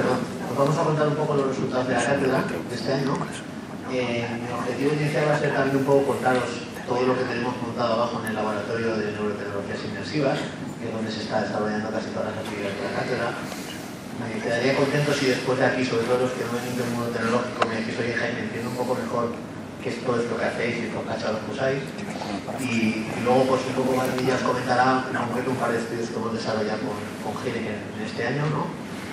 os vamos a contar un poco los resultados de la cátedra de este año. Mi objetivo inicial va a ser también un poco contaros todo lo que tenemos montado abajo en el laboratorio de neurotecnologías inmersivas, que es donde se está desarrollando casi todas las actividades de la cátedra. Me quedaría contento si después de aquí, sobre todo los que no venís del mundo tecnológico, me decís, oye Jaime, entiendo un poco mejor qué es todo esto que hacéis y qué cacharros que usáis. Y luego, pues un poco más ya os comentará en concreto un par de estudios que hemos desarrollado con Heineken en este año, ¿no?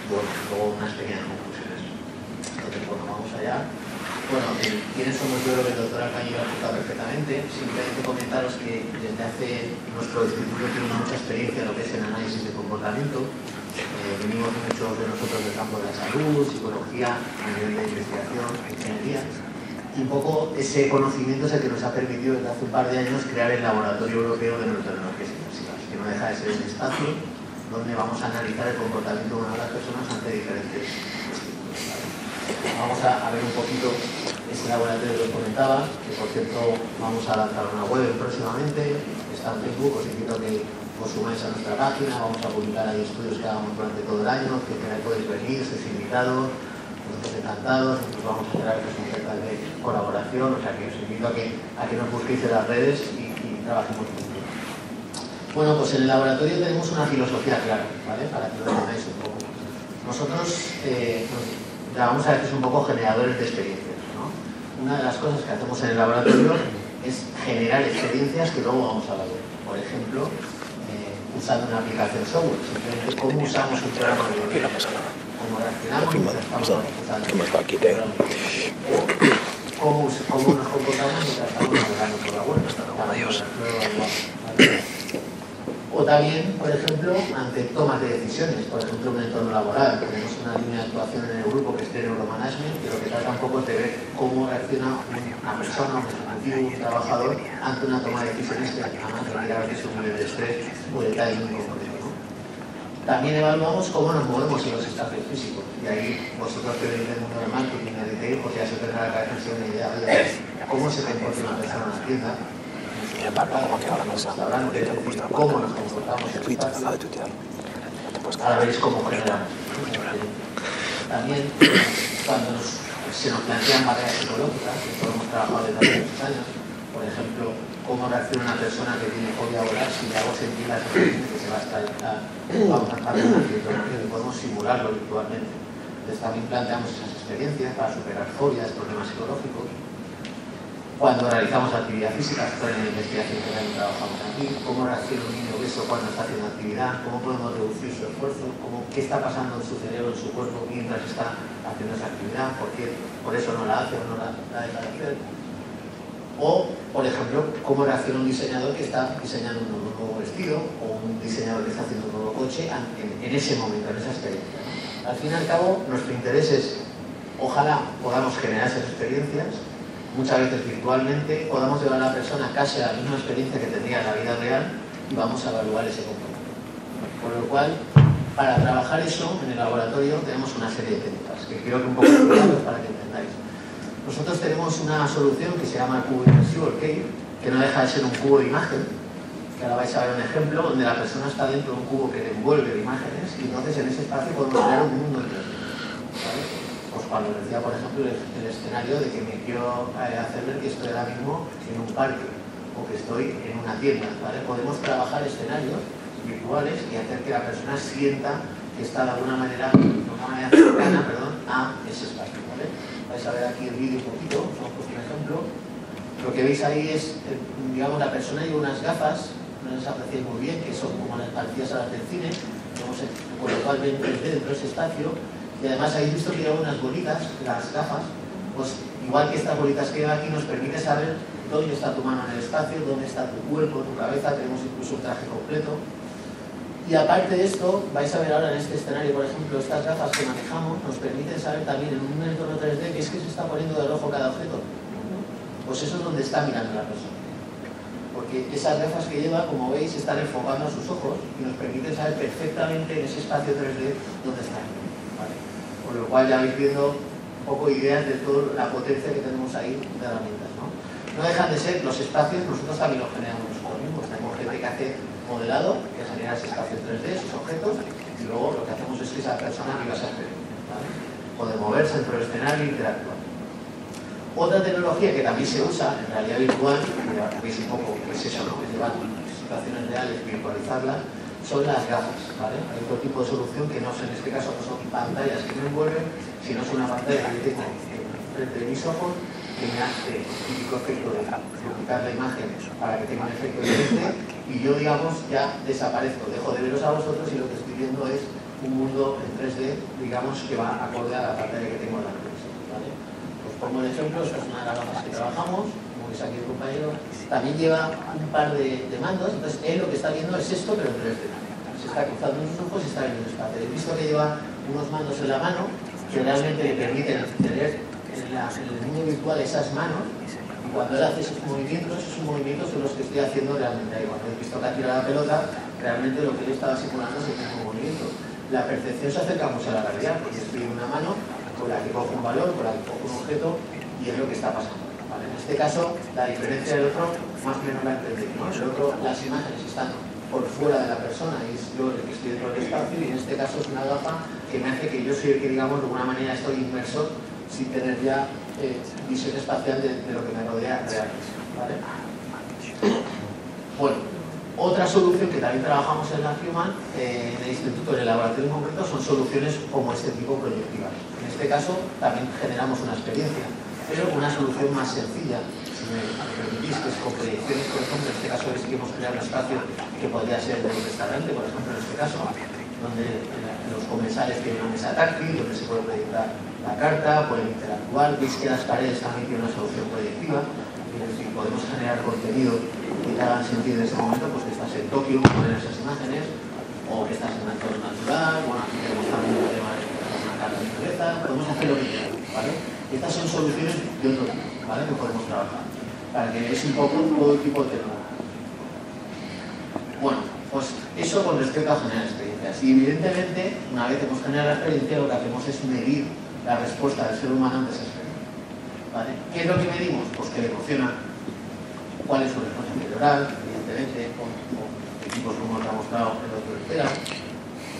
Luego unas pequeñas conclusiones. Entonces, bueno, vamos allá. Bueno, ¿quiénes somos? Yo creo que el doctor Alcañiz lo ha explicado perfectamente. Simplemente comentaros que desde hace nuestro instituto tiene mucha experiencia en lo que es el análisis de comportamiento. Venimos muchos de nosotros del campo de la salud, psicología, a nivel de investigación, ingeniería. Y un poco ese conocimiento es el que nos ha permitido desde hace un par de años crear el Laboratorio Europeo de Neurotecnologías Inmersivas, que no deja de ser un espacio donde vamos a analizar el comportamiento de las personas ante diferentes estímulos. Vamos a ver un poquito ese laboratorio que os comentaba, que por cierto vamos a lanzar una web próximamente, está en Facebook, os invito a que os sumáis a nuestra página, vamos a publicar ahí estudios que hagamos durante todo el año, que podéis venir, estáis invitados, nosotros encantados, nosotros vamos a hacer a veces ofertas de colaboración, o sea que os invito a que nos busquéis en las redes y trabajemos juntos. Bueno, pues en el laboratorio tenemos una filosofía clara, ¿vale? Para que lo entendáis un poco. Nosotros vamos a veces un poco generadores de experiencias, ¿no? Una de las cosas que hacemos en el laboratorio es generar experiencias que luego vamos a valorar. Por ejemplo, usando una aplicación software, simplemente cómo usamos un programa de video, cómo reaccionamos, cómo nos comportamos mientras estamos navegando por la web. O también, por ejemplo, ante tomas de decisiones, por ejemplo, en un entorno laboral. Tenemos una línea de actuación en el grupo que es de neuromanagement, que lo que trata un poco es de ver cómo reacciona una persona, un ejecutivo, un trabajador, ante una toma de decisiones que además requiere a veces un nivel de estrés o de detalle muy concreto, ¿no? También evaluamos cómo nos movemos en los espacios físicos. Y ahí vosotros que venís del mundo del marketing y del retail, pues ya se tendrá la cabeza una idea de cómo se comporta una persona en la tienda, cómo nos comportamos en el espacio. Ahora veréis cómo generamos. También cuando se nos plantean barreras psicológicas, que hemos trabajado desde hace muchos años, por ejemplo, cómo reacciona una persona que tiene fobia a volar si le hago sentir la sensación que se va a estallar, vamos a estar y podemos simularlo virtualmente. Entonces también planteamos esas experiencias para superar fobias, problemas psicológicos. Cuando realizamos actividad física, esto en la investigación que también trabajamos aquí, cómo reacciona un niño obeso cuando está haciendo actividad, cómo podemos reducir su esfuerzo, qué está pasando en su cerebro, en su cuerpo mientras está haciendo esa actividad, por qué por eso no la hace o no la deja de hacer. O, por ejemplo, cómo reacciona un diseñador que está diseñando un nuevo vestido o un diseñador que está haciendo un nuevo coche en ese momento, en esa experiencia. Al fin y al cabo, nuestro interés es, ojalá podamos generar esas experiencias, muchas veces virtualmente, podamos llevar a la persona casi a la misma experiencia que tendría en la vida real y vamos a evaluar ese comportamiento. Por lo cual, para trabajar eso en el laboratorio tenemos una serie de técnicas que quiero que un poco explicaros para que entendáis. Nosotros tenemos una solución que se llama el cubo inmersivo, el CAVE, que no deja de ser un cubo de imagen, que ahora vais a ver un ejemplo donde la persona está dentro de un cubo que le envuelve de imágenes y entonces en ese espacio podemos crear un mundo de ¿vale? Pues cuando decía, por ejemplo, el escenario de que me quiero hacer ver que estoy ahora mismo en un parque o que estoy en una tienda, ¿vale? Podemos trabajar escenarios virtuales y hacer que la persona sienta que está de alguna manera cercana, a ese espacio, ¿vale? Vais a ver aquí el vídeo un poquito, os he puesto un ejemplo. Lo que veis ahí es, digamos, la persona lleva unas gafas, no les apreciáis muy bien, que son como las parecidas a las del cine, con lo cual ven 3D dentro de ese espacio. Y además habéis visto que lleva unas bolitas, las gafas, pues igual que estas bolitas que lleva aquí nos permite saber dónde está tu mano en el espacio, dónde está tu cuerpo, tu cabeza, tenemos incluso un traje completo. Y aparte de esto, vais a ver ahora en este escenario, por ejemplo, estas gafas que manejamos nos permiten saber también en un entorno 3D que es que se está poniendo de rojo cada objeto. Pues eso es donde está mirando la persona. Porque esas gafas que lleva, como veis, están enfocando a sus ojos y nos permiten saber perfectamente en ese espacio 3D dónde está. ¿Vale? Por lo cual ya vais viendo un poco ideas de toda la potencia que tenemos ahí de herramientas, ¿no? No dejan de ser los espacios, nosotros también los generamos nosotros mismos. Tenemos gente que hace modelado, que genera ese espacio 3D, esos objetos, y luego lo que hacemos es que esa persona viva esa experiencia. ¿vale? Poder moverse dentro del escenario e interactuar. Otra tecnología que también se usa en realidad virtual, que veis un poco qué es eso, ¿no? Que llevar situaciones reales y virtualizarlas, son las gafas, ¿vale? Hay otro tipo de solución que no son, en este caso no son pantallas que me envuelven, sino es una pantalla que tengo frente de mis ojos que me hace el típico efecto de duplicar la imagen para que tenga un efecto diferente y yo, digamos, ya desaparezco, dejo de veros a vosotros y lo que estoy viendo es un mundo en 3D, digamos, que va acorde a la pantalla que tengo en la televisión, ¿vale? Os pongo el ejemplo, esta es una de las gafas que trabajamos, como veis aquí el compañero, también lleva un par de mandos, entonces él lo que está viendo es esto, pero en 3D. Se está cruzando sus ojos y está viendo el espacio. He visto que lleva unos mandos en la mano que realmente le permiten tener en el mundo virtual esas manos, y cuando él hace esos movimientos son los que estoy haciendo realmente ahí. Cuando he visto que ha tirado la pelota, realmente lo que él estaba simulando es el mismo movimiento. La percepción se acerca mucho a la realidad, porque estoy en una mano con la que cojo un valor, con la que cojo un objeto, y es lo que está pasando, ¿vale? En este caso, la diferencia del otro, más o menos la entendéis, ¿no? El otro, las imágenes están por fuera de la persona, y es yo el que estoy dentro del espacio, y en este caso es una gafa que me hace que yo soy el que, digamos, de alguna manera estoy inmerso sin tener ya visión espacial de lo que me rodea realmente, ¿vale? Bueno, otra solución que también trabajamos en la Human, en el instituto, en el laboratorio en concreto, son soluciones como este tipo proyectivas. En este caso también generamos una experiencia, pero una solución más sencilla, si me permitís, que es con proyecciones, por ejemplo, en este caso es que hemos creado un espacio que podría ser de un restaurante, por ejemplo, en este caso, donde los comensales tienen una mesa táctil, donde se puede proyectar la carta, pueden interactuar, veis que las paredes también tienen una solución proyectiva, es decir, podemos generar contenido que te hagan sentir en ese momento, pues que estás en Tokio, poner esas imágenes, o que estás en un entorno natural, bueno, aquí tenemos también el tema de una carta de naturaleza, podemos hacer lo que queramos, ¿vale? Estas son soluciones de otro tipo, ¿vale? Que podemos trabajar, para que veáis un poco todo el tipo de tecnología. Bueno, pues eso con respecto a generar experiencias. Y evidentemente, una vez hemos generado la experiencia, lo que hacemos es medir la respuesta del ser humano ante esa experiencia, ¿vale? ¿Qué es lo que medimos? Pues que le emociona, cuál es su respuesta cerebral, evidentemente, con equipos como os ha mostrado el doctor Espera,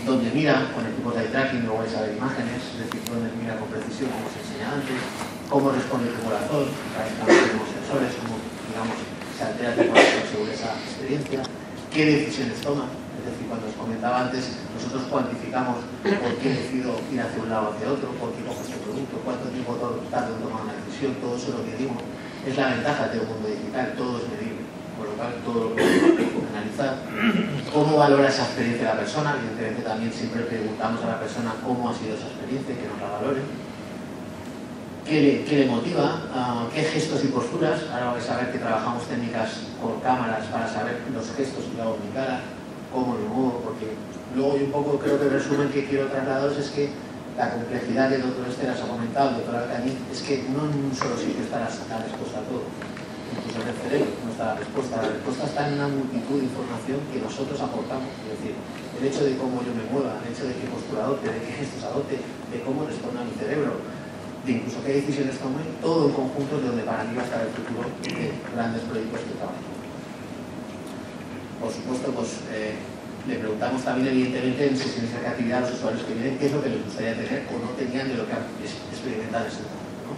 donde mira con equipos de eye tracking, luego vais a ver imágenes, es decir, donde mira con precisión, como os enseñaba antes, cómo responde tu corazón, ahí tenemos sensores, cómo, digamos, se altera tu corazón según esa experiencia, qué decisiones toma. Es decir, cuando os comentaba antes, nosotros cuantificamos por qué decido ir hacia un lado o hacia otro, por qué cojo este producto, cuánto tiempo tardo en tomar una decisión, todo eso lo medimos. Es la ventaja de un mundo digital, todo es medible, por lo cual todo lo podemos analizar. ¿Cómo valora esa experiencia la persona? Evidentemente también siempre preguntamos a la persona cómo ha sido esa experiencia y que nos la valore. ¿Qué le motiva? ¿Qué gestos y posturas? Ahora vais a ver que trabajamos técnicas con cámaras para saber los gestos que hago en mi cara, cómo lo muevo, porque luego yo un poco creo que el resumen que quiero trasladaros es que la complejidad que el doctor Esteras ha comentado, el doctor Alcañiz, es que no en un solo sitio está la respuesta a todo. Incluso en el cerebro no está la respuesta está en una multitud de información que nosotros aportamos. Es decir, el hecho de cómo yo me mueva, el hecho de qué postura adopte, de qué gestos adopte, de cómo responda mi cerebro, de incluso qué decisiones tome, todo en conjunto es donde para mí va a estar el futuro de grandes proyectos que trabajamos. Por supuesto, pues le preguntamos también, evidentemente, en sesiones de creatividad a los usuarios que vienen qué es lo que les gustaría tener o no tenían de lo que han experimentado en este momento, ¿no?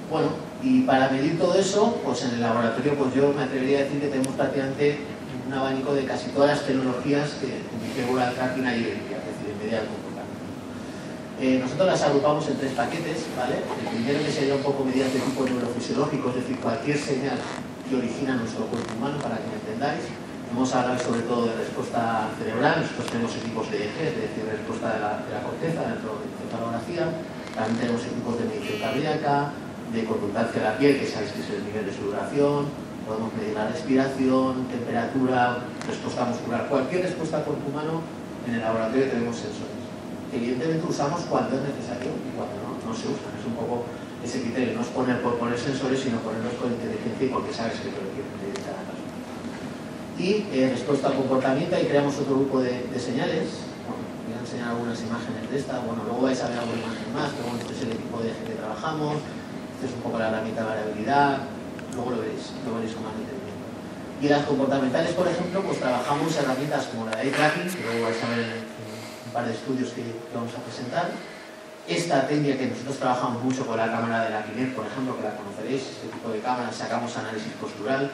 Bueno, y para medir todo eso, pues en el laboratorio, pues yo me atrevería a decir que tenemos prácticamente un abanico de casi todas las tecnologías que configura el tracking ahí hoy en día, es decir, en media del comportamiento. Nosotros las agrupamos en 3 paquetes, ¿vale? El primero que sería un poco medidas de tipo neurofisiológico, es decir, cualquier señal que origina nuestro cuerpo humano, para que me entendáis. Vamos a hablar sobre todo de respuesta cerebral. Nosotros tenemos equipos de EEG, es decir, respuesta de la corteza dentro de encefalografía. También tenemos equipos de medición cardíaca, de conductancia de la piel, que sabéis que es el nivel de sudoración. Podemos medir la respiración, temperatura, respuesta muscular. Cualquier respuesta al cuerpo humano, en el laboratorio tenemos sensores. Evidentemente usamos cuando es necesario y cuando no se usan. Es un poco ese criterio, no es poner por poner sensores, sino ponerlos con inteligencia y porque sabes que te lo quieren de cada caso. Y respuesta al comportamiento, y creamos otro grupo de señales. Bueno, voy a enseñar algunas imágenes de esta. Bueno, luego vais a ver alguna imagen más, pero bueno, este es el equipo de que trabajamos. Este es un poco la herramienta de variabilidad. Luego lo veréis con más entendimiento. Y las comportamentales, por ejemplo, pues trabajamos herramientas como la de eye tracking, que luego vais a ver un par de estudios que vamos a presentar. esta técnica que nosotros trabajamos mucho con la cámara de la Kinect, por ejemplo, que la conoceréis, este tipo de cámaras, sacamos análisis postural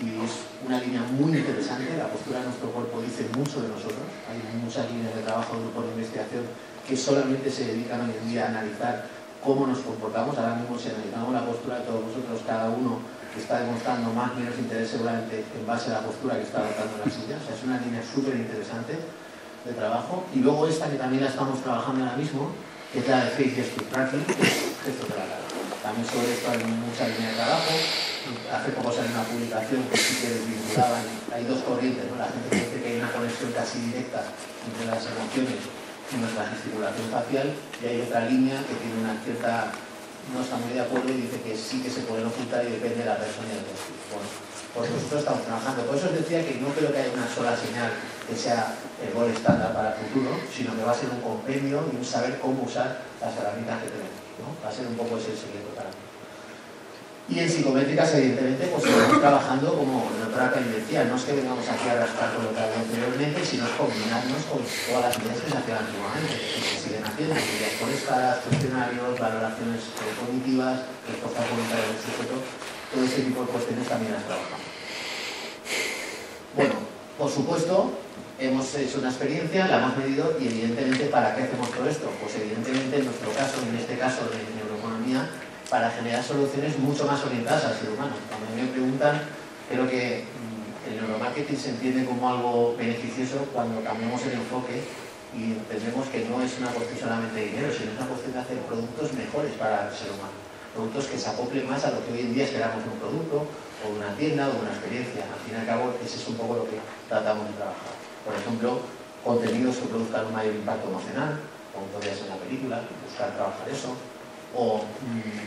y es una línea muy interesante. La postura de nuestro cuerpo dice mucho de nosotros. Hay muchas líneas de trabajo de grupos de investigación que solamente se dedican hoy en día a analizar cómo nos comportamos. Ahora mismo, si analizamos la postura de todos vosotros, cada uno está demostrando más o menos interés seguramente en base a la postura que está adoptando en la silla. O sea, es una línea súper interesante de trabajo. Y luego esta que también la estamos trabajando ahora mismo, que es la de Face Gesture Tracking, gestos de la cara. También sobre esto hay mucha línea de trabajo. Hace poco salió una publicación que sí que desvinculaban, hay dos corrientes, ¿no? La gente que dice que hay una conexión casi directa entre las emociones y nuestra gesticulación facial, y hay otra línea que tiene una cierta, no está muy de acuerdo y dice que sí que se pueden ocultar y depende de la persona y del perfil. Bueno, pues nosotros estamos trabajando. Por eso os decía que no creo que haya una sola señal que sea el gol estándar para el futuro, sino que va a ser un compendio y un saber cómo usar las herramientas que tenemos, ¿no? Va a ser un poco ese el secreto para mí. Y en psicométricas, evidentemente, pues estamos trabajando, como el doctor Arcani decía, no es que vengamos aquí a rascar con lo que había anteriormente, sino es combinarnos con todas las medidas que se hacían antiguamente, que se siguen haciendo, medidas por escalas, cuestionarios, valoraciones cognitivas, respuestas voluntarias del sujeto, todo ese tipo de cuestiones también las trabajamos. Bueno, por supuesto, hemos hecho una experiencia, la hemos medido y evidentemente, ¿para qué hacemos todo esto? Pues evidentemente en nuestro caso, en este caso de neuroeconomía, para generar soluciones mucho más orientadas al ser humano. Cuando me preguntan, creo que el neuromarketing se entiende como algo beneficioso cuando cambiamos el enfoque y entendemos que no es una cuestión solamente de dinero, sino es una cuestión de hacer productos mejores para el ser humano. Productos que se acoplen más a lo que hoy en día esperamos de un producto, o de una tienda, o de una experiencia. Al fin y al cabo, ese es un poco lo que tratamos de trabajar. Por ejemplo, contenidos que produzcan un mayor impacto emocional, como podría ser la película, buscar trabajar eso, o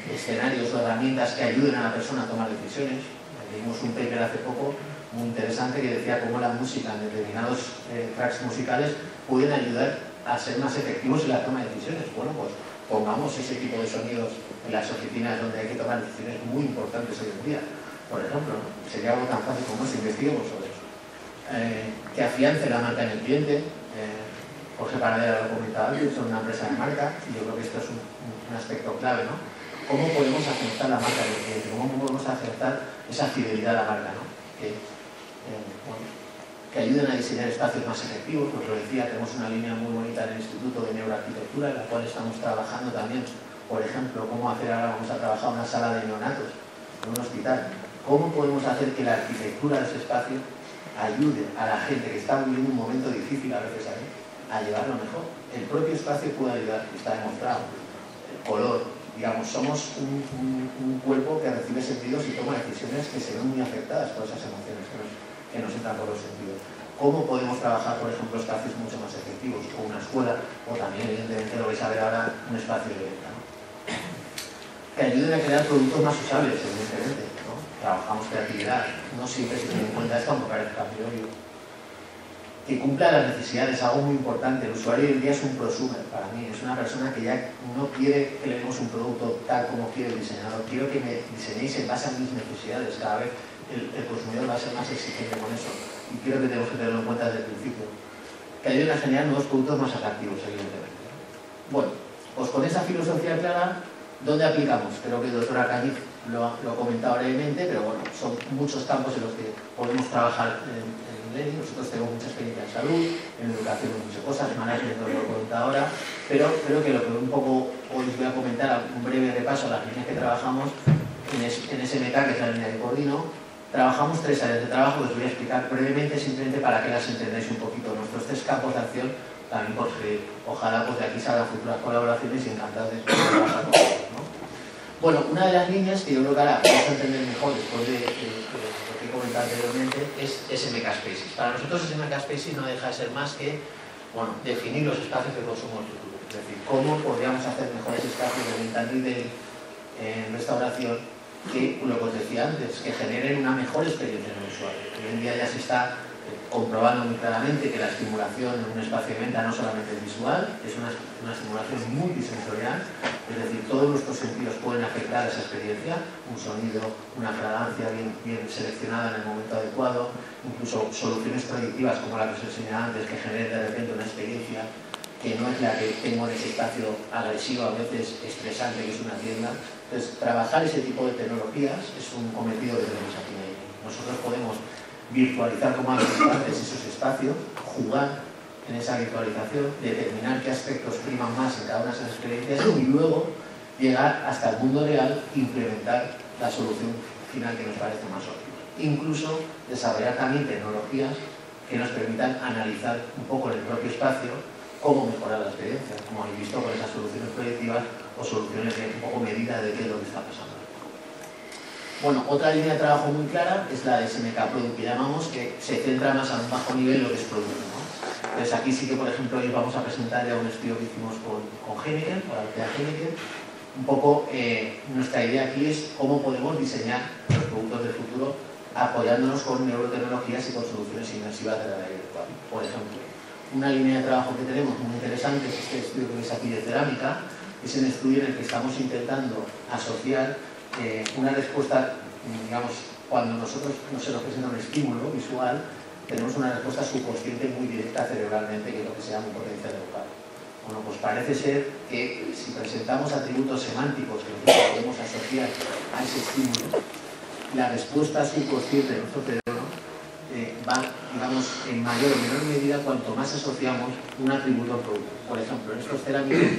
escenarios o herramientas que ayuden a la persona a tomar decisiones. Leímos un paper hace poco muy interesante que decía cómo la música en determinados tracks musicales pueden ayudar a ser más efectivos en la toma de decisiones. Bueno, pues pongamos ese tipo de sonidos en las oficinas donde hay que tomar decisiones muy importantes hoy en día. Por ejemplo, ¿no? Sería algo tan fácil como eso, investiguemos sobre eso. Que afiance la marca en el cliente. Jorge Paradera lo comentaba antes, son una empresa de marca y yo creo que esto es un aspecto clave, ¿no? ¿Cómo podemos acertar la marca del cliente? ¿Cómo podemos acertar esa fidelidad a la marca, ¿no? Que ayuden a diseñar espacios más efectivos. Pues lo decía, tenemos una línea muy bonita en el Instituto de Neuroarquitectura, en la cual estamos trabajando también, por ejemplo, cómo hacer ahora, vamos a trabajar una sala de neonatos en un hospital. ¿Cómo podemos hacer que la arquitectura de ese espacio ayude a la gente que está viviendo un momento difícil a veces ahí, a llevarlo mejor? El propio espacio puede ayudar, está demostrado. El color, digamos, somos un cuerpo que recibe sentidos y toma decisiones que se ven muy afectadas por esas emociones que nos entran por los sentidos. ¿Cómo podemos trabajar, por ejemplo, espacios mucho más efectivos, o una escuela, o también, evidentemente, lo vais a ver ahora, un espacio de venta, ¿no? Que ayuden a crear productos más usables, evidentemente, ¿no? Trabajamos creatividad, no siempre se tiene en cuenta esto, aunque parezca a priori. Que cumpla las necesidades, algo muy importante. El usuario hoy en día es un prosumer para mí, es una persona que ya no quiere que le demos un producto tal como quiere el diseñador, quiero que me diseñéis en base a mis necesidades. Cada vez el consumidor va a ser más exigente con eso y creo que tenemos que tenerlo en cuenta desde el principio. Que ayuden a generar nuevos productos más atractivos, evidentemente. Bueno, pues con esa filosofía clara, ¿dónde aplicamos? Creo que el doctor Arcani lo ha comentado brevemente, pero bueno, son muchos campos en los que podemos trabajar en nosotros tenemos mucha experiencia en salud, en educación, en muchas cosas, management lo he comentado ahora, pero creo que lo que un poco hoy os voy a comentar, un breve repaso a las líneas que trabajamos en SMK, que es la línea de coordino. Trabajamos 3 áreas de trabajo que os voy a explicar brevemente, simplemente para que las entendáis un poquito. Nuestros 3 campos de acción, también porque ojalá pues, de aquí salgan futuras colaboraciones y encantados de trabajar con vosotros, ¿no? Bueno, una de las líneas que yo creo que ahora vamos a entender mejor después de lo que he comentado anteriormente es SMK Spaces. Para nosotros SMK Spaces no deja de ser más que, bueno, definir los espacios de consumo del futuro. Es decir, cómo podríamos hacer mejores espacios de venta retail, en restauración, que lo que os decía antes, que generen una mejor experiencia en el usuario. Hoy en día ya se está comprobando muy claramente que la estimulación en un espacio de venta no solamente es visual, es una estimulación multisensorial, es decir, todos nuestros sentidos pueden afectar a esa experiencia, un sonido, una fragancia bien seleccionada en el momento adecuado, incluso soluciones predictivas como la que os enseñaba antes, que generen de repente una experiencia que no es la que tengo en ese espacio agresivo, a veces estresante, que es una tienda. Entonces, trabajar ese tipo de tecnologías es un cometido que tenemos aquí. Nosotros podemos virtualizar, como antes, esos espacios, jugar en esa virtualización, determinar qué aspectos priman más en cada una de esas experiencias y luego llegar hasta el mundo real e implementar la solución final que nos parece más óptima. Incluso desarrollar también tecnologías que nos permitan analizar un poco en el propio espacio cómo mejorar la experiencia, como habéis visto con esas soluciones proyectivas o soluciones de un poco medida de qué es lo que está pasando. Bueno, otra línea de trabajo muy clara es la de SMK Product, que llamamos, que se centra más a un bajo nivel lo que es producto, ¿no? Entonces aquí sí que, por ejemplo, hoy vamos a presentar ya un estudio que hicimos con Heineken, para el Heineken. Un poco nuestra idea aquí es cómo podemos diseñar los productos del futuro apoyándonos con neurotecnologías y con soluciones inmersivas de la realidad virtual. Por ejemplo, una línea de trabajo que tenemos muy interesante es este estudio que veis aquí de cerámica. Es un estudio en el que estamos intentando asociar una respuesta, digamos, cuando nosotros se nos presenta un estímulo visual, tenemos una respuesta subconsciente muy directa cerebralmente, que es lo que se llama un potencial local. Bueno, pues parece ser que si presentamos atributos semánticos que podemos asociar a ese estímulo, la respuesta subconsciente de nuestro cerebro va, digamos, en mayor o menor medida cuanto más asociamos un atributo al producto. Por ejemplo, en estos cerámicos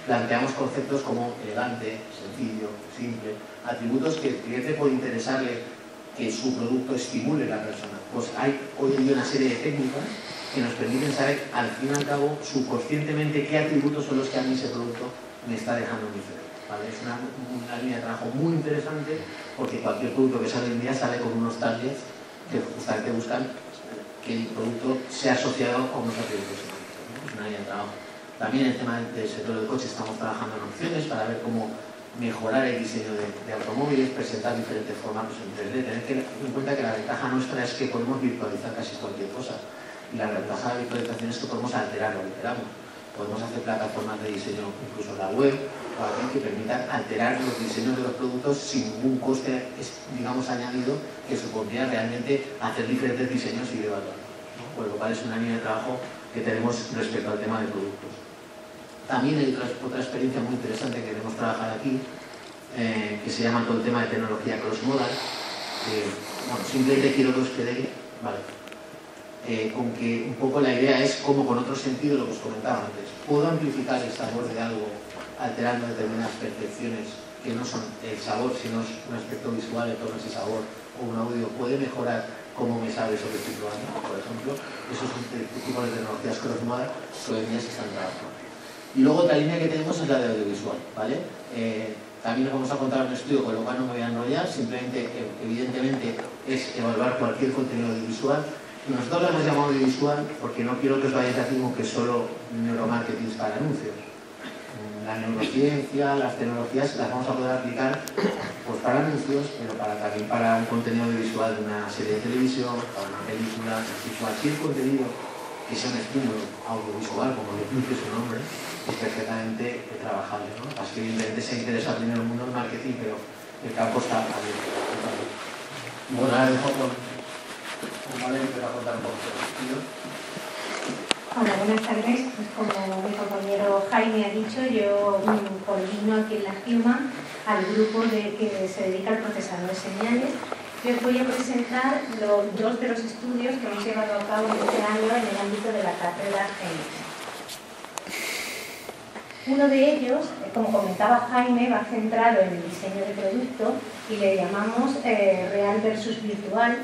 planteamos conceptos como elegante, sencillo, simple, atributos que al cliente puede interesarle que su producto estimule a la persona. Pues hay hoy en día una serie de técnicas que nos permiten saber, al fin y al cabo, subconscientemente qué atributos son los que a mí ese producto me está dejando en mi cerebro, ¿vale? Es una línea de trabajo muy interesante porque cualquier producto que sale hoy en día sale con unos targets que justamente buscan que el producto sea asociado a unos atributos semánticos, ¿no? Es una línea de trabajo. También en el tema del sector del coche estamos trabajando en opciones para ver cómo mejorar el diseño de automóviles, presentar diferentes formatos en 3D. Tener en cuenta que la ventaja nuestra es que podemos virtualizar casi cualquier cosa. Y la ventaja de la virtualización es que podemos alterar lo que queramos. Podemos hacer plataformas de diseño, incluso en la web, que permitan alterar los diseños de los productos sin ningún coste, digamos, añadido, que supondría realmente hacer diferentes diseños y de valor, ¿no? Por lo cual es una línea de trabajo que tenemos respecto al tema de productos. También hay otra experiencia muy interesante que queremos trabajar aquí, que se llama todo el tema de tecnología cross-modal. Bueno, simplemente quiero que os quedéis, ¿vale? Con que un poco la idea es cómo con otro sentido, lo que os comentaba antes, puedo amplificar el sabor de algo alterando determinadas percepciones que no son el sabor, sino un aspecto visual, el tono ese sabor, o un audio, puede mejorar cómo me sabe eso que estoy probando, por ejemplo. Esos son tipos de tecnologías cross-modal que hoy en día se están trabajando. Y luego otra línea que tenemos es la de audiovisual, ¿vale? También os vamos a contar un estudio, con lo cual no me voy a enrollar, simplemente, evidentemente, es evaluar cualquier contenido audiovisual. Nosotros lo hemos llamado audiovisual porque no quiero que os vayáis de aquí como que solo neuromarketing es para anuncios. La neurociencia, las tecnologías las vamos a poder aplicar pues para anuncios, pero también para un contenido audiovisual de una serie de televisión, para una película, cualquier contenido que sea un estímulo audiovisual, como le dice su nombre, es perfectamente trabajable, ¿no? Así que evidentemente se interesa primero el mundo del marketing, pero el campo está abierto. Bueno, ahora dejo con Valeria que va a contar un poco el estudio. Hola, buenas tardes. Pues como mi compañero Jaime ha dicho, yo coordino aquí en la firma al grupo que se dedica al procesador de señales. Y os voy a presentar dos de los estudios que hemos llevado a cabo este año en el ámbito de la cátedra Heineken. Uno de ellos, como comentaba Jaime, va centrado en el diseño de producto y le llamamos real versus virtual.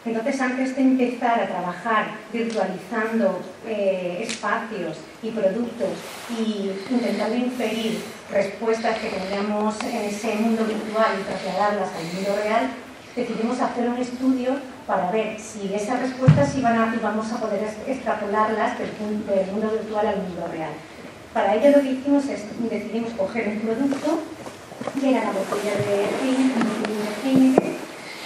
Entonces, antes de empezar a trabajar virtualizando espacios y productos y intentando inferir respuestas que tendríamos en ese mundo virtual y trasladarlas al mundo real, decidimos hacer un estudio para ver si esas respuestas íbamos a poder extrapolarlas del mundo virtual al mundo real. Para ello lo que hicimos es, decidimos coger un producto, que era la botella de Heineken,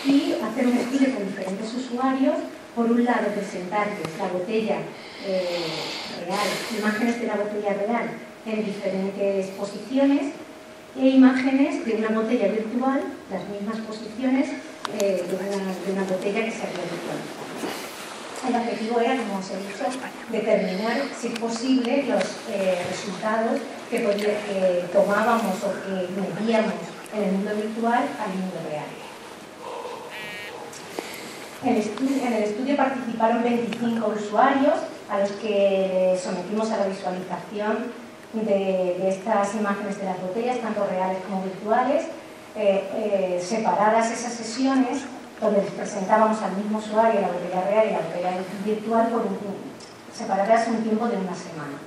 y hacer un estudio con diferentes usuarios. Por un lado, presentarles la botella real, imágenes de la botella real en diferentes posiciones, e imágenes de una botella virtual, las mismas posiciones de una botella que se había virtualizado. El objetivo era, como os he dicho, determinar, si es posible, los resultados que tomábamos o que medíamos en el mundo virtual al mundo real. En el estudio participaron 25 usuarios a los que sometimos a la visualización de estas imágenes de las botellas, tanto reales como virtuales, separadas esas sesiones donde les presentábamos al mismo usuario la botella real y la botella virtual separadas un tiempo de una semana.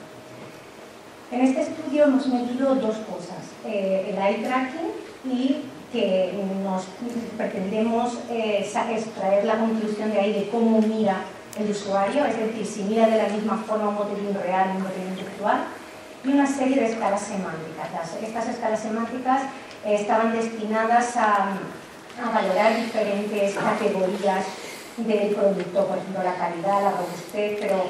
En este estudio hemos medido dos cosas, el eye tracking y que nos pretendemos extraer la conclusión de ahí de cómo mira el usuario, es decir, si mira de la misma forma un botellín real y un botellín virtual, y una serie de escalas semánticas. Estas escalas semánticas estaban destinadas a valorar diferentes categorías del producto, por ejemplo la calidad, la robustez, pero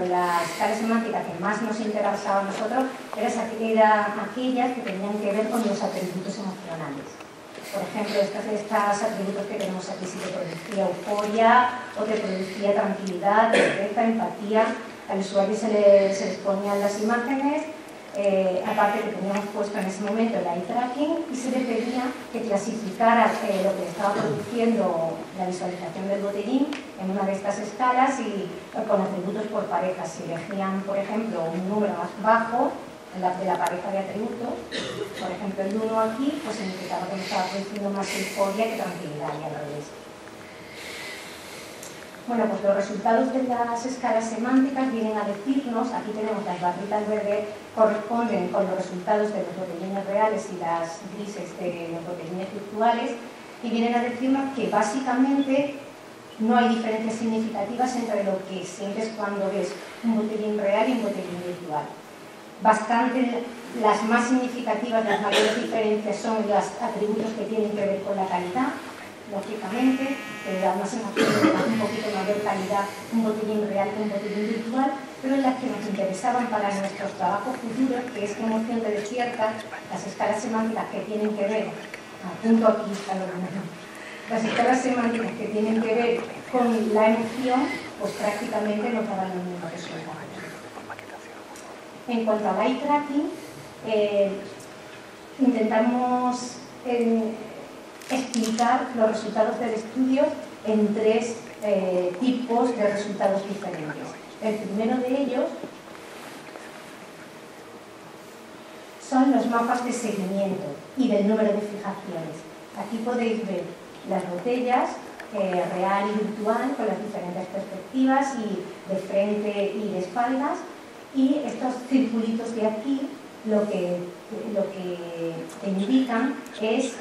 la escala semántica que más nos interesaba a nosotros era aquellas que tenían que ver con los atributos emocionales. Por ejemplo, estos atributos que tenemos aquí, si te producía euforia o te producía tranquilidad, tristeza, empatía, al usuario se les ponían las imágenes, aparte que teníamos puesto en ese momento el eye tracking, y se le pedía que clasificara lo que estaba produciendo la visualización del botellín en una de estas escalas y con atributos por pareja. Si elegían, por ejemplo, un número más bajo de la pareja de atributos, por ejemplo el 1 aquí, pues significaba que me estaba produciendo más euforia que tranquilidad, y al revés. Bueno, pues los resultados de las escalas semánticas vienen a decirnos, aquí tenemos las barritas verdes, corresponden con los resultados de los botellines reales y las grises de los botellines virtuales, y vienen a decirnos que básicamente no hay diferencias significativas entre lo que sientes cuando ves un botellín real y un botellín virtual. Bastante, las más significativas, las mayores diferencias son los atributos que tienen que ver con la calidad, lógicamente, da una sensación de un poquito mayor calidad un botellín real que un botellín virtual, pero en las que nos interesaban para nuestros trabajos futuros, que es qué emoción te despierta, las escalas semánticas que tienen que ver, apunto aquí a lo menos, las escalas semánticas que tienen que ver con la emoción, pues prácticamente nos daban los mismos resultados. En cuanto al eye tracking, intentamos explicar los resultados del estudio en tres tipos de resultados diferentes. El primero de ellos son los mapas de seguimiento y del número de fijaciones. Aquí podéis ver las botellas real y virtual con las diferentes perspectivas y de frente y de espaldas, y estos circulitos de aquí lo que te indican es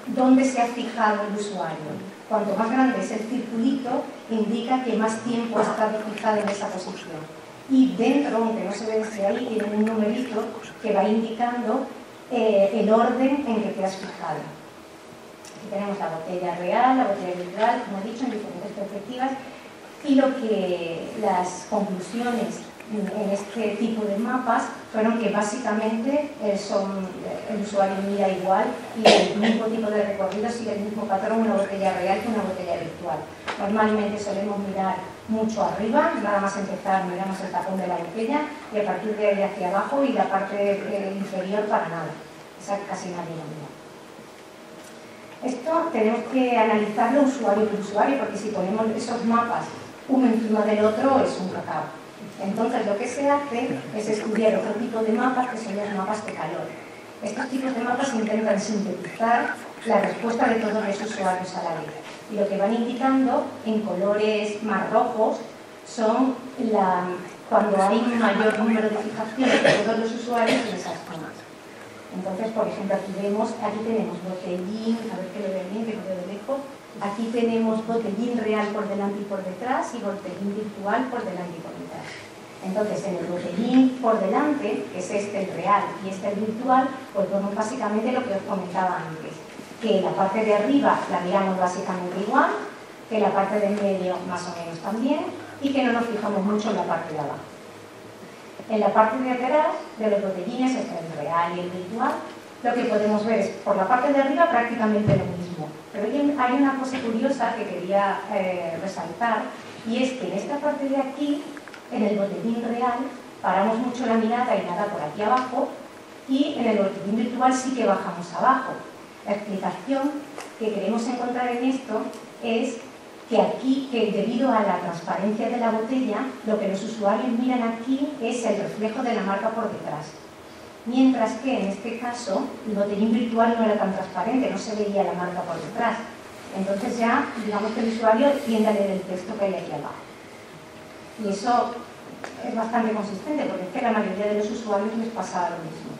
dónde se ha fijado el usuario. Cuanto más grande es el circulito, indica que más tiempo ha estado fijado en esa posición. Y dentro, aunque no se ve desde ahí, tiene un numerito que va indicando el orden en que te has fijado. Aquí tenemos la botella real, la botella virtual, como he dicho, en diferentes perspectivas, y las conclusiones en este tipo de mapas fueron que básicamente el usuario mira igual y el mismo tipo de recorrido sigue el mismo patrón una botella real que una botella virtual. Normalmente solemos mirar mucho arriba, nada más empezar miramos el tapón de la botella y a partir de ahí hacia abajo, y la parte inferior para nada, esa casi nadie lo mira. Esto tenemos que analizarlo usuario por usuario, porque si ponemos esos mapas uno encima del otro es un cacao. Entonces lo que se hace es estudiar otro tipo de mapas, que son los mapas de calor. Estos tipos de mapas intentan sintetizar la respuesta de todos los usuarios a la vez. Y lo que van indicando en colores más rojos son cuando hay un mayor número de fijaciones de todos los usuarios en esas zonas. Entonces, por ejemplo, aquí tenemos botellín, a ver que lo vean bien, que lo veo de lejos. Aquí tenemos botellín real por delante y por detrás, y botellín virtual por delante y por detrás. Entonces, en el botellín por delante, que es este el real y este el virtual, pues vemos básicamente lo que os comentaba antes, que la parte de arriba la miramos básicamente igual, que la parte de en medio más o menos también, y que no nos fijamos mucho en la parte de abajo. En la parte de atrás de los botellines, este el real y el virtual, lo que podemos ver es por la parte de arriba prácticamente lo mismo. Pero hay una cosa curiosa que quería resaltar, Y es que en esta parte de aquí, en el botellín real, paramos mucho la mirada y nada por aquí abajo, y en el botellín virtual sí que bajamos abajo. La explicación que queremos encontrar en esto es que aquí, que debido a la transparencia de la botella, lo que los usuarios miran aquí es el reflejo de la marca por detrás. Mientras que en este caso el botellín virtual no era tan transparente, no se veía la marca por detrás. Entonces ya, digamos que el usuario tiende a leer el texto que hay aquí abajo. Y eso es bastante consistente, porque es que a la mayoría de los usuarios les pasaba lo mismo.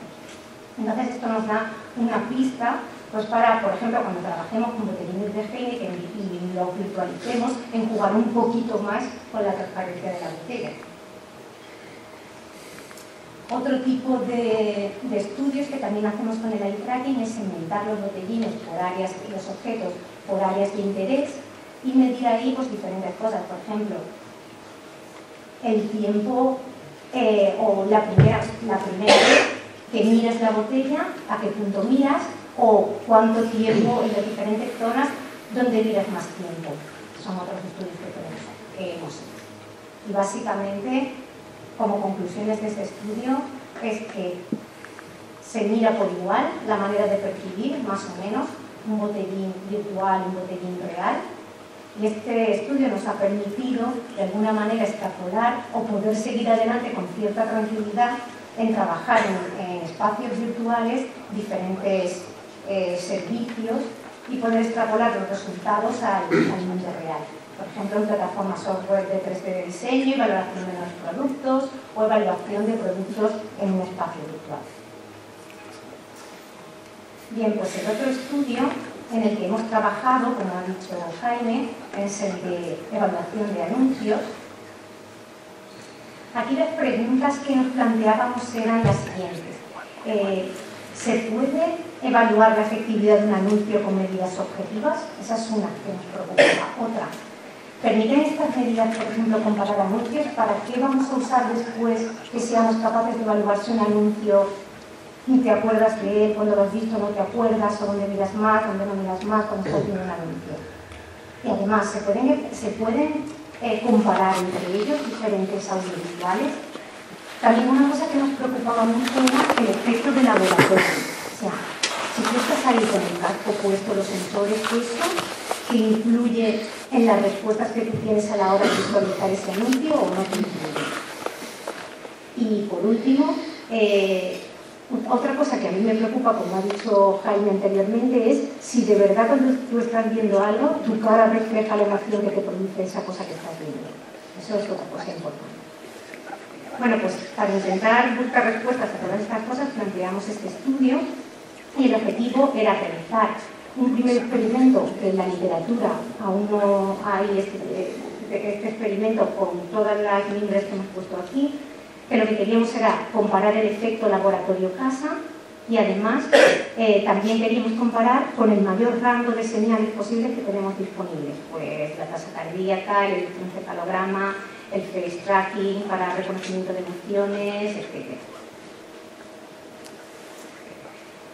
Entonces esto nos da una pista, pues para, por ejemplo, cuando trabajemos con botellines de Heineken y lo virtualicemos, en jugar un poquito más con la transparencia de la botella. Otro tipo de estudios que también hacemos con el eye tracking es segmentar los botellines por áreas, los objetos por áreas de interés y medir ahí pues, diferentes cosas. Por ejemplo, el tiempo o la primera vez que miras la botella, a qué punto miras o cuánto tiempo en las diferentes zonas donde miras más tiempo. Son otros estudios que hemos hecho. Y básicamente, como conclusiones de este estudio, es que se mira por igual la manera de percibir, más o menos, un botellín virtual y un botellín real. Y este estudio nos ha permitido, de alguna manera, extrapolar o poder seguir adelante con cierta tranquilidad en trabajar en espacios virtuales diferentes servicios y poder extrapolar los resultados al mundo real. Por ejemplo, en plataformas software de 3D de diseño y valoración de nuevos productos o evaluación de productos en un espacio virtual. Bien, pues el otro estudio en el que hemos trabajado, como ha dicho Jaime, es el de evaluación de anuncios. Aquí las preguntas que nos planteábamos eran las siguientes. ¿Se puede evaluar la efectividad de un anuncio con medidas objetivas? Esa es una que nos preocupa. Otra, ¿permiten estas medidas, por ejemplo, comparar anuncios? ¿Para qué vamos a usar después que seamos capaces de evaluar si un anuncio ni te acuerdas de él, cuando lo has visto no te acuerdas, o dónde miras más, dónde no miras más cuando estás viendo un anuncio? Y además, ¿se pueden comparar entre ellos diferentes audiovisuales? También una cosa que nos preocupaba mucho era el efecto de laboratorio. O sea, si tú estás ahí con el casco puesto, los sensores puestos, ¿que influye en las respuestas que tú tienes a la hora de visualizar ese anuncio o no te influye? Y por último, otra cosa que a mí me preocupa, como ha dicho Jaime anteriormente, es si de verdad cuando tú estás viendo algo, tu cara refleja la emoción que te produce esa cosa que estás viendo. Eso es otra cosa importante. Bueno, pues para intentar buscar respuestas a todas estas cosas planteamos este estudio y el objetivo era realizar un primer experimento que en la literatura aún no hay este experimento con todas las mimbres que hemos puesto aquí, que lo que queríamos era comparar el efecto laboratorio-casa y además también queríamos comparar con el mayor rango de señales posibles que tenemos disponibles, pues la tasa cardíaca, el electroencefalograma, el face tracking para reconocimiento de emociones, etc.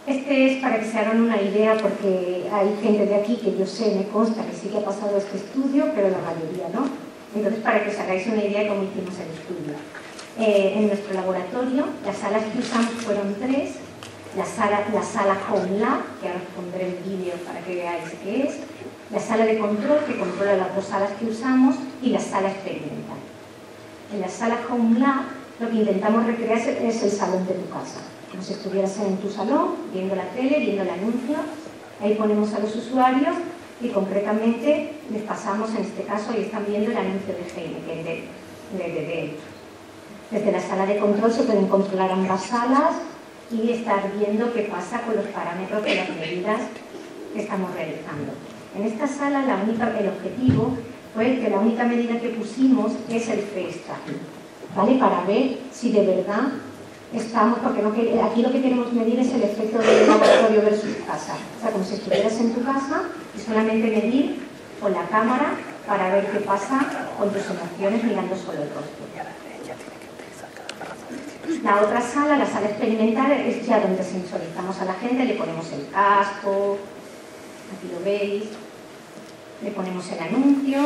Este es para que se hagan una idea, porque hay gente de aquí que yo sé, me consta que sí que ha pasado este estudio, pero la mayoría no. Entonces, para que os hagáis una idea de cómo hicimos el estudio. En nuestro laboratorio, las salas que usamos fueron 3. La sala Home Lab, que ahora os pondré el vídeo para que veáis qué es. La sala de control, que controla las 2 salas que usamos, y la sala experimental. En la sala Home Lab, lo que intentamos recrear es el salón de tu casa. Como si estuvieras en tu salón, viendo la tele, viendo el anuncio. Ahí ponemos a los usuarios y concretamente les pasamos, en este caso, y están viendo el anuncio de Heineken, de desde la sala de control se pueden controlar ambas salas y estar viendo qué pasa con los parámetros de las medidas que estamos realizando. En esta sala el objetivo fue que la única medida que pusimos es el face tracking, ¿vale? Para ver si de verdad estamos, porque aquí lo que queremos medir es el efecto del laboratorio versus casa. O sea, como si estuvieras en tu casa y solamente medir con la cámara para ver qué pasa con tus emociones mirando solo el rostro. La otra sala, la sala experimental, es ya donde sensorizamos a la gente, le ponemos el casco, aquí lo veis, le ponemos el anuncio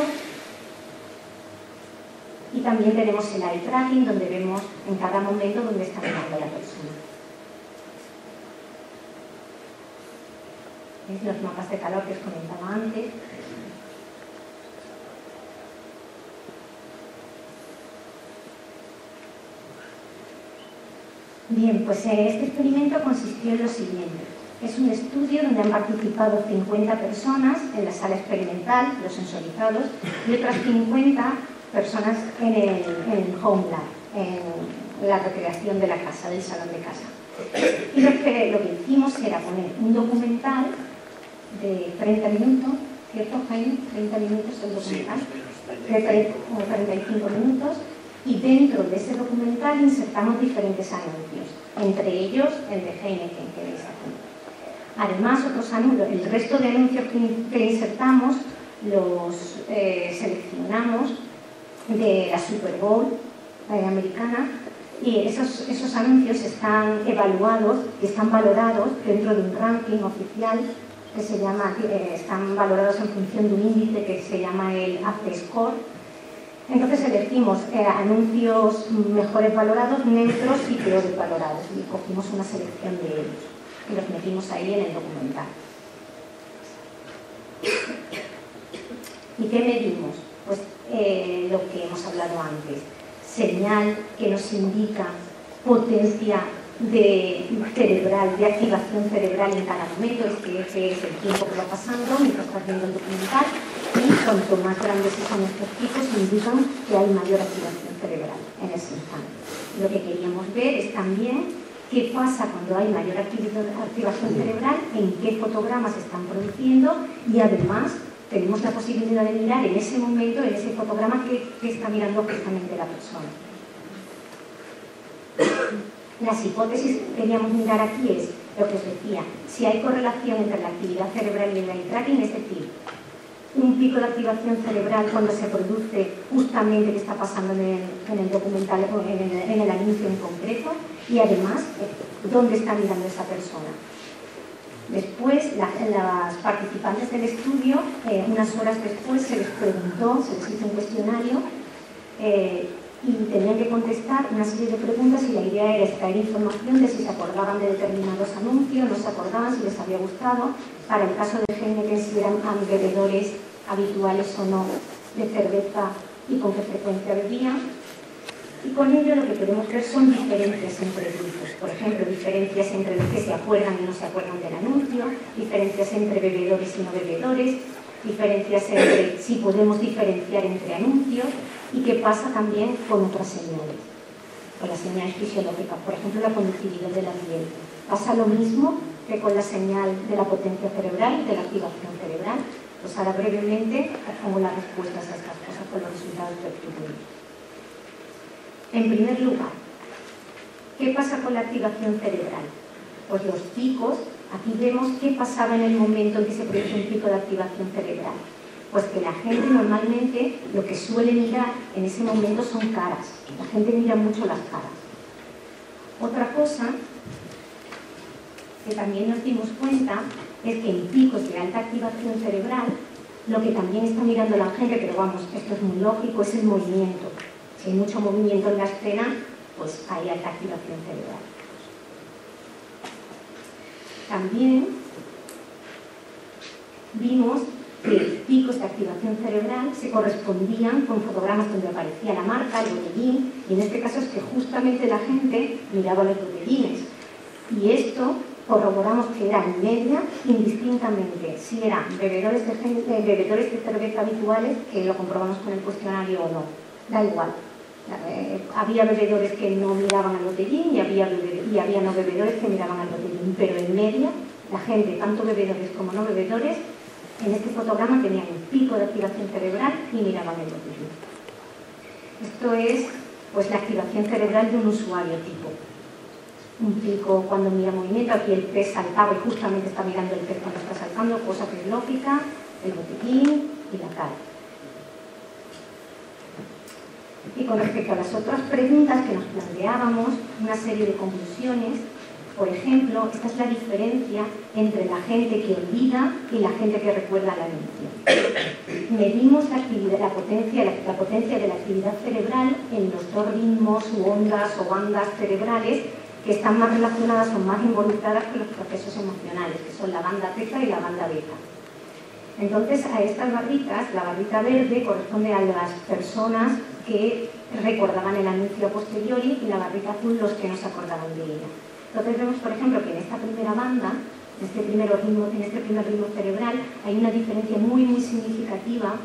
Y también tenemos el eye tracking, donde vemos en cada momento dónde está mirando la persona. ¿Veis los mapas de calor que os comentaba antes? Bien, pues este experimento consistió en lo siguiente. Es un estudio donde han participado 50 personas en la sala experimental, los sensorizados, y otras 50 personas en el home lab, en la recreación de la casa, del salón de casa. Y lo que hicimos era poner un documental de 30 minutos, ¿cierto, Jaime? 30 minutos el documental, de 35 minutos, y dentro de ese documental insertamos diferentes anuncios, entre ellos el de Heineken, que veis aquí. Además, otros anuncios, el resto de anuncios que insertamos los seleccionamos de la Super Bowl americana, y esos anuncios están evaluados y están valorados dentro de un ranking oficial que se llama, están valorados en función de un índice que se llama el AC Score. Entonces elegimos anuncios mejores valorados, neutros y peores valorados, y cogimos una selección de ellos y los metimos ahí en el documental. ¿Y qué medimos? Pues lo que hemos hablado antes, señal que nos indica potencia cerebral, de activación cerebral en cada momento, ese es el tiempo que va pasando mientras estás viendo el documental, y cuanto más grandes son estos picos indican que hay mayor activación cerebral en ese instante. Lo que queríamos ver es también qué pasa cuando hay mayor activación cerebral, en qué fotogramas se están produciendo, y además tenemos la posibilidad de mirar en ese momento, en ese fotograma, qué está mirando justamente la persona. Las hipótesis que queríamos mirar aquí es lo que os decía, si hay correlación entre la actividad cerebral y el eye tracking, es decir, un pico de activación cerebral cuando se produce justamente que está pasando en el documental o en el anuncio en concreto, y además dónde está mirando esa persona. Después, las participantes del estudio, unas horas después se les preguntó, se les hizo un cuestionario y tenían que contestar una serie de preguntas, y la idea era extraer información de si se acordaban de determinados anuncios, no se acordaban, si les había gustado, para el caso de Heineken si eran bebedores habituales o no de cerveza y con qué frecuencia bebían. Y con ello lo que queremos ver son diferencias entre grupos. Por ejemplo, diferencias entre los que se acuerdan y no se acuerdan del anuncio, diferencias entre bebedores y no bebedores, diferencias entre si podemos diferenciar entre anuncios, y qué pasa también con otras señales, con las señales fisiológicas, por ejemplo la conductividad de la piel. Pasa lo mismo que con la señal de la potencia cerebral, de la activación cerebral. Pues ahora brevemente os pongo las respuestas a estas cosas con los resultados del estudio. En primer lugar, ¿qué pasa con la activación cerebral? Pues los picos, aquí vemos qué pasaba en el momento en que se produce un pico de activación cerebral. Pues que la gente normalmente lo que suele mirar en ese momento son caras. La gente mira mucho las caras. Otra cosa que también nos dimos cuenta es que en picos de alta activación cerebral, lo que también está mirando la gente, pero vamos, esto es muy lógico, es el movimiento. Si hay mucho movimiento en la escena, pues hay alta activación cerebral. También vimos que picos de activación cerebral se correspondían con fotogramas donde aparecía la marca, el botellín, y en este caso es que justamente la gente miraba los botellines. Y esto corroboramos que era en media indistintamente si eran bebedores de cerveza habituales, que lo comprobamos con el cuestionario o no. Da igual. Había bebedores que no miraban al botellín y había no bebedores que miraban al botellín, pero en media la gente, tanto bebedores como no bebedores, en este fotograma tenían un pico de activación cerebral y miraban el botellín. Esto es pues la activación cerebral de un usuario tipo. Un pico cuando mira movimiento, aquí el pez saltaba y justamente está mirando el pez cuando está saltando, cosa que es lógica, el botellín y la cara. Y con respecto a las otras preguntas que nos planteábamos, una serie de conclusiones, Por ejemplo, esta es la diferencia entre la gente que olvida y la gente que recuerda el anuncio. Medimos la potencia de la actividad cerebral en los dos ritmos u ondas o bandas cerebrales que están más relacionadas o más involucradas con los procesos emocionales, que son la banda teta y la banda beta. Entonces, a estas barritas, la barrita verde corresponde a las personas que recordaban el anuncio a posteriori y la barrita azul los que no se acordaban de ella. Entonces vemos, por ejemplo, que en esta primera banda, en este primer ritmo cerebral, hay una diferencia muy significativa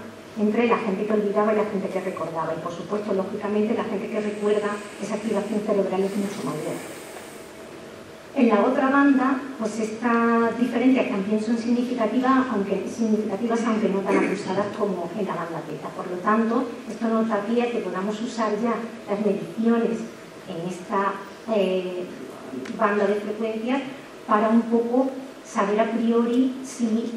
entre la gente que olvidaba y la gente que recordaba. Y por supuesto, lógicamente, la gente que recuerda, esa activación cerebral es mucho mayor. En la otra banda, pues estas diferencias también son significativas, aunque no tan acusadas como en la banda teta. Por lo tanto, esto nos da pie a que podamos usar ya las mediciones en esta banda de frecuencias para un poco saber a priori si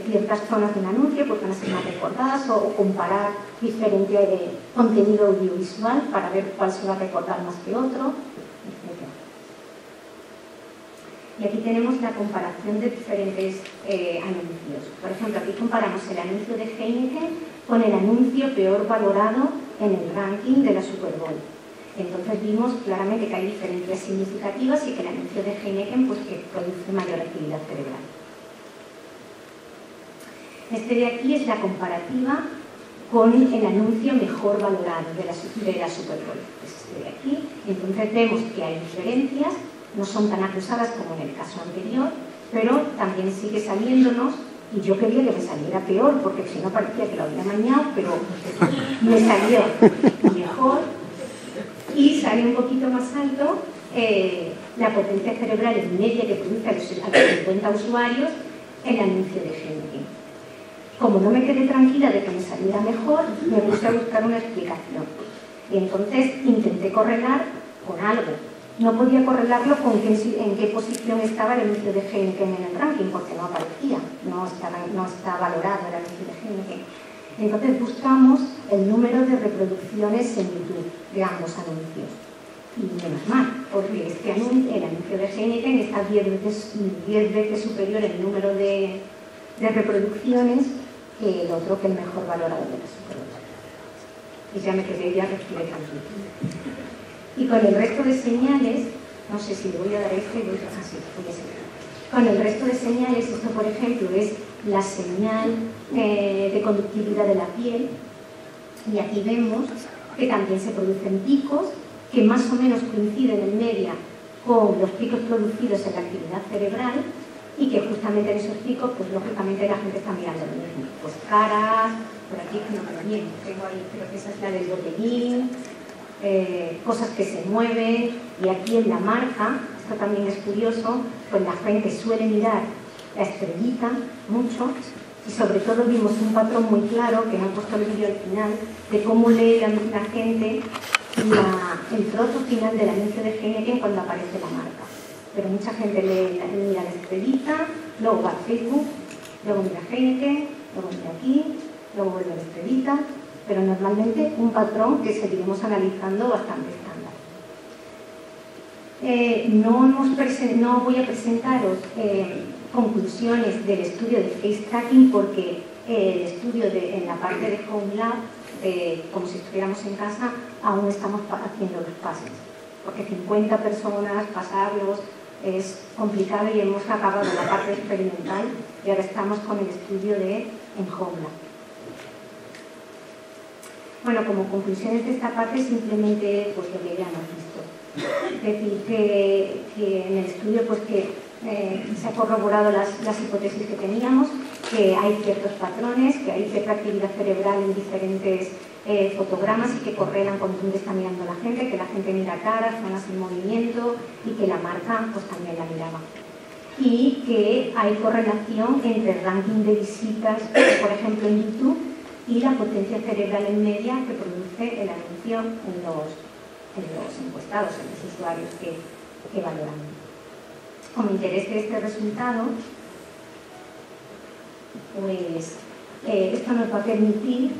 ciertas zonas del anuncio pues van a ser más recordadas o comparar diferente contenido audiovisual para ver cuál se va a recordar más que otro, etc. Y aquí tenemos la comparación de diferentes anuncios. Por ejemplo, aquí comparamos el anuncio de Heineken con el anuncio peor valorado en el ranking de la Super Bowl. Entonces vimos claramente que hay diferencias significativas y que el anuncio de Heineken pues, que produce mayor actividad cerebral. Este de aquí es la comparativa con el anuncio mejor valorado de la Super Bowl. Es este de aquí. Entonces vemos que hay diferencias, no son tan acusadas como en el caso anterior, pero también sigue saliéndonos, y yo quería que me saliera peor, porque si no parecía que lo había mañado, pero me salió mejor. Y sale un poquito más alto la potencia cerebral en media que produce a los 50 usuarios el anuncio de Heineken. Como no me quedé tranquila de que me saliera mejor, me puse a buscar una explicación. Y entonces intenté correlar con algo. No podía correlarlo con en qué posición estaba el anuncio de Heineken en el ranking, porque no aparecía, no está valorado el anuncio de Heineken. Entonces buscamos el número de reproducciones en YouTube de ambos anuncios. Y menos mal, porque el anuncio de Heineken está 10 veces superior en número de reproducciones que el otro, que el mejor valorado de la Super Bowl. Y ya me quedé, ya respiré tranquilo. Y con el resto de señales, no sé si le voy a dar este, voy a seguir. Con el resto de señales, esto por ejemplo es la señal de conductividad de la piel, y aquí vemos que también se producen picos que más o menos coinciden en media con los picos producidos en la actividad cerebral, y que justamente en esos picos, pues lógicamente la gente está mirando lo mismo. Pues caras, por aquí que no me bien, tengo ahí, creo que esa es la del botellín, cosas que se mueven, y aquí en la marca, esto también es curioso, pues la gente suele mirar la estrellita mucho, y sobre todo vimos un patrón muy claro, que me han puesto el vídeo al final, de cómo lee la gente el trozo final del anuncio de Heineken cuando aparece la marca. Pero mucha gente mira la estrellita, luego va a Facebook, luego mira Heineken, luego mira aquí, luego vuelve a la estrellita, pero normalmente un patrón que seguiremos analizando bastante estándar. No voy a presentaros conclusiones del estudio de face tracking, porque el estudio en la parte de Home Lab, como si estuviéramos en casa, aún estamos haciendo los pases, porque 50 personas, pasarlos, es complicado, y hemos acabado la parte experimental y ahora estamos con el estudio en Home Lab. Bueno, como conclusiones de esta parte, simplemente pues lo que ya hemos visto. Es decir, que en el estudio pues que se ha corroborado las hipótesis que teníamos, que hay ciertos patrones, que hay cierta actividad cerebral en diferentes fotogramas y que correlan con dónde está mirando la gente, que la gente mira caras, zonas en movimiento, y que la marca pues también la miraba. Y que hay correlación entre el ranking de visitas, por ejemplo en YouTube, y la potencia cerebral en media que produce el anuncio en los encuestados, en los usuarios que valoran. Como interés de este resultado, pues esto nos va a permitir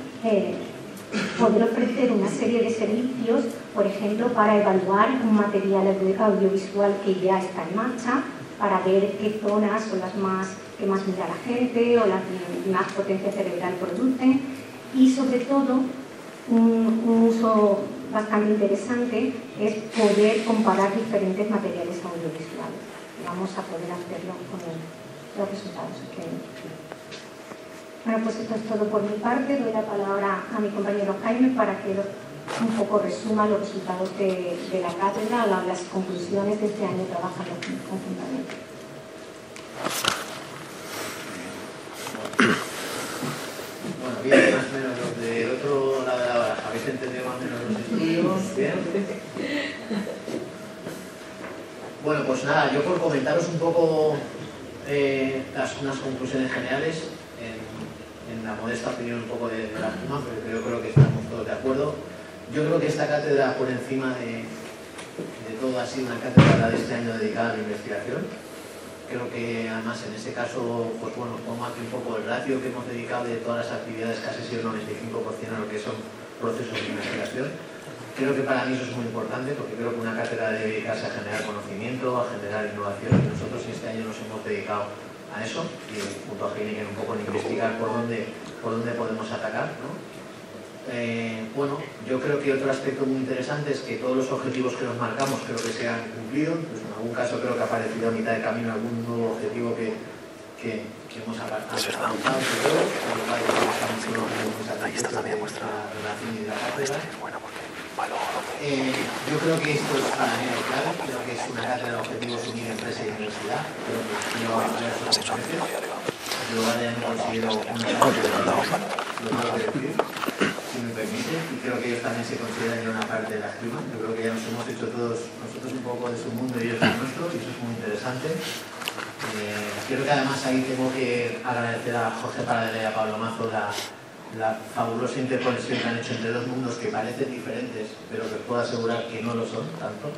poder ofrecer una serie de servicios por ejemplo, para evaluar un material audiovisual que ya está en marcha, para ver qué zonas son las que más mira la gente o las que más potencia cerebral producen, y sobre todo un uso bastante interesante es poder comparar diferentes materiales audiovisuales. Vamos a poder hacerlo con los resultados que Bueno, pues esto es todo por mi parte. Doy la palabra a mi compañero Jaime para que un poco resuma los resultados de la cátedra, las conclusiones de este año trabajando conjuntamente. Bueno, bien, más o menos los del otro lado de la baraja. ¿Habéis entendido más o menos los estudios? Bien. Bueno, pues nada, yo por comentaros un poco unas conclusiones generales en la modesta opinión un poco de la misma, pero yo creo que estamos todos de acuerdo. Yo creo que esta cátedra, por encima de todo, ha sido una cátedra de este año dedicada a la investigación. Creo que además en ese caso, pues bueno, pongo aquí un poco el ratio que hemos dedicado de todas las actividades, casi sido el 95% a lo que son procesos de investigación. Creo que para mí eso es muy importante, porque creo que una cátedra debe dedicarse a generar conocimiento, a generar innovación, y nosotros este año nos hemos dedicado a eso, y junto a Heineken un poco en investigar por dónde podemos atacar, ¿no? Bueno, yo creo que otro aspecto muy interesante es que todos los objetivos que nos marcamos creo que se han cumplido. Pues en algún caso creo que ha aparecido a mitad de camino algún nuevo objetivo que hemos alcanzado. Ahí está también vuestra relación y la cátedra. Bueno, porque yo creo que esto es para mí clave. Creo que es una cátedra de objetivos unir empresa y universidad. Creo que yo haya conseguido lo tengo que decir, si me permite, y creo que ellos también se consideran ya una parte de la esgrima. Yo creo que ya nos hemos hecho todos nosotros un poco de su mundo y ellos del nuestro, y eso es muy interesante. Creo que además ahí tengo que agradecer a Jorge Paradela y a Pablo Mazo la fabulosa interconexión que han hecho entre dos mundos que parecen diferentes, pero que puedo asegurar que no lo son tanto.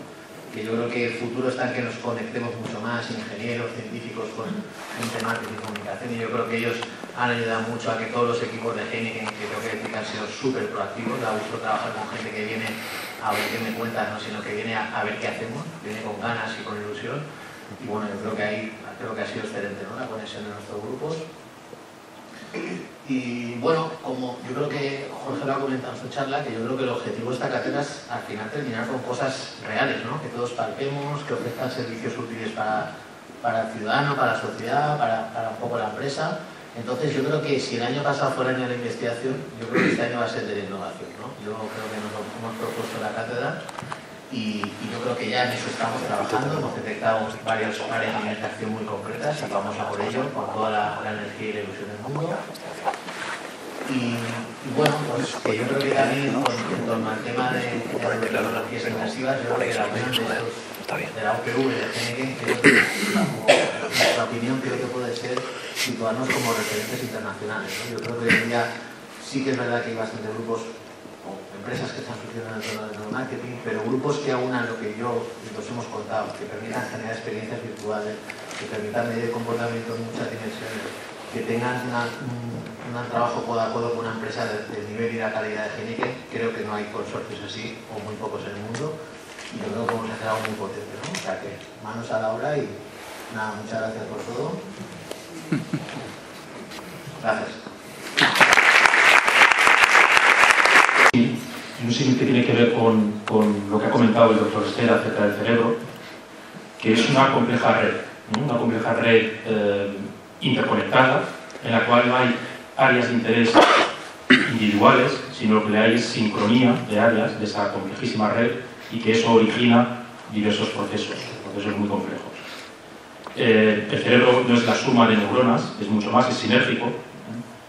Que yo creo que el futuro está en que nos conectemos mucho más, ingenieros, científicos, con gente de marketing y comunicación, y yo creo que ellos han ayudado mucho a que todos los equipos de Heineken, que tengo que decir que han sido súper proactivos, da gusto trabajar con gente que viene a ver qué me cuentan, ¿no? Sino que viene a ver qué hacemos, viene con ganas y con ilusión, y bueno, yo creo que ahí ha sido excelente, ¿no? La conexión de nuestros grupos. Y bueno, como yo creo que Jorge lo ha comentado en su charla, que yo creo que el objetivo de esta cátedra es al final terminar con cosas reales, ¿no? Que todos palpemos, que ofrezcan servicios útiles para el ciudadano, para la sociedad, para un poco la empresa. Entonces yo creo que si el año pasado fue el año de la investigación, yo creo que este año va a ser de la innovación, ¿no? Yo creo que nos lo hemos propuesto la cátedra y yo creo que ya en eso estamos trabajando. Hemos detectado varias áreas de acción muy concretas y vamos a por ello con toda la energía y la ilusión del mundo. Y bueno, pues que yo creo que también en torno al tema de las tecnologías intensivas, yo creo que la unión de la UPV y de Heineken, creo que nuestra opinión creo que puede ser situarnos como referentes internacionales, ¿no? Yo creo que hoy en día sí que es verdad que hay bastantes grupos o empresas que están surgiendo en el entorno del marketing, pero grupos que aunan lo que yo os hemos contado, que permitan generar experiencias virtuales, que permitan medir comportamiento en muchas dimensiones, que tengan un trabajo codo a codo con una empresa del nivel y la calidad de Heineken. Creo que no hay consorcios así, o muy pocos en el mundo, y yo creo que vamos a hacer algo muy potente, ¿no? O sea que manos a la obra y nada, muchas gracias por todo. Gracias. Un símil que tiene que ver con lo que ha comentado el doctor Esther acerca del cerebro, que es una compleja red, ¿no? Una compleja red interconectada, en la cual no hay áreas de interés individuales, sino lo que hay es sincronía de áreas de esa complejísima red, y que eso origina diversos procesos muy complejos. El cerebro no es la suma de neuronas, es mucho más, es sinérgico,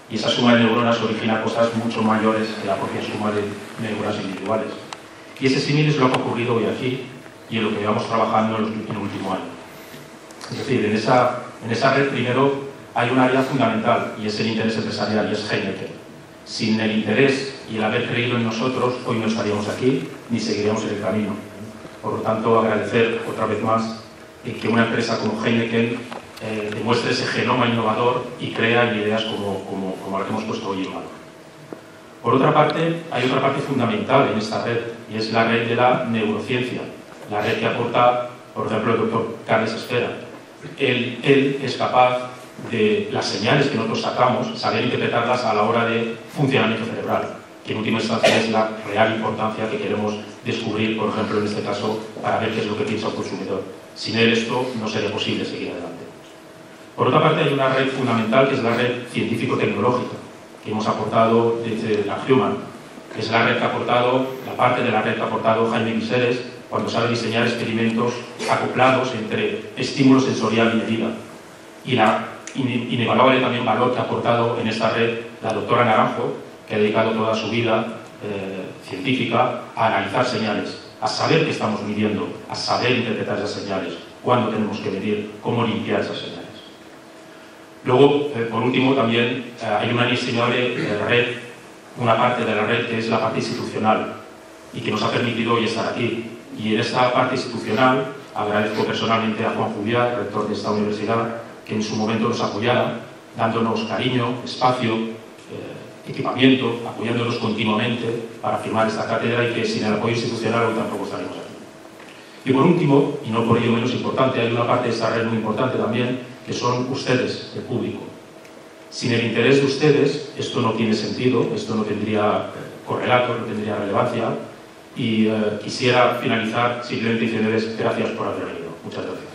y esa suma de neuronas origina cosas mucho mayores que la propia suma de neuronas individuales. Y ese símil es lo que ha ocurrido hoy aquí y en lo que llevamos trabajando en el último año. Es decir, en esa red primero hay un área fundamental, y es el interés empresarial, y es Heineken. Sin el interés y el haber creído en nosotros, hoy no estaríamos aquí ni seguiríamos en el camino. Por lo tanto, agradecer otra vez más que una empresa como Heineken demuestre ese genoma innovador y crea ideas como la que hemos puesto hoy en valor. Por otra parte, hay otra parte fundamental en esta red, y es la red de la neurociencia, la red que aporta, por ejemplo, el doctor Carles Esfera. Él es capaz de las señales que nosotros sacamos, saber interpretarlas a la hora de funcionamiento cerebral, que en última instancia es la real importancia que queremos descubrir, por ejemplo, en este caso, para ver qué es lo que piensa el consumidor. Sin él esto no sería posible seguir adelante. Por otra parte, hay una red fundamental que es la red científico-tecnológica, que hemos aportado desde la Human, que es la red que ha aportado, la parte de la red que ha aportado Jaime Viseres cuando sabe diseñar experimentos acoplados entre estímulo sensorial y medida. Y la inevaluable también valor que ha aportado en esta red la doctora Naranjo, que ha dedicado toda su vida científica a analizar señales, a saber qué estamos midiendo, a saber interpretar esas señales, cuándo tenemos que medir, cómo limpiar esas señales. Luego, por último, también hay una inestimable red, una parte de la red que es la parte institucional y que nos ha permitido hoy estar aquí. Y en esta parte institucional agradezco personalmente a Juan Juliá, rector de esta universidad, que en su momento nos apoyara, dándonos cariño, espacio, equipamiento, apoyándonos continuamente para firmar esta cátedra y que sin el apoyo institucional hoy tampoco estaríamos aquí. Y por último, y no por ello menos importante, hay una parte de esta red muy importante también, que son ustedes, el público. Sin el interés de ustedes, esto no tiene sentido, esto no tendría correlato, no tendría relevancia, y quisiera finalizar simplemente diciéndoles gracias por haber venido. Muchas gracias.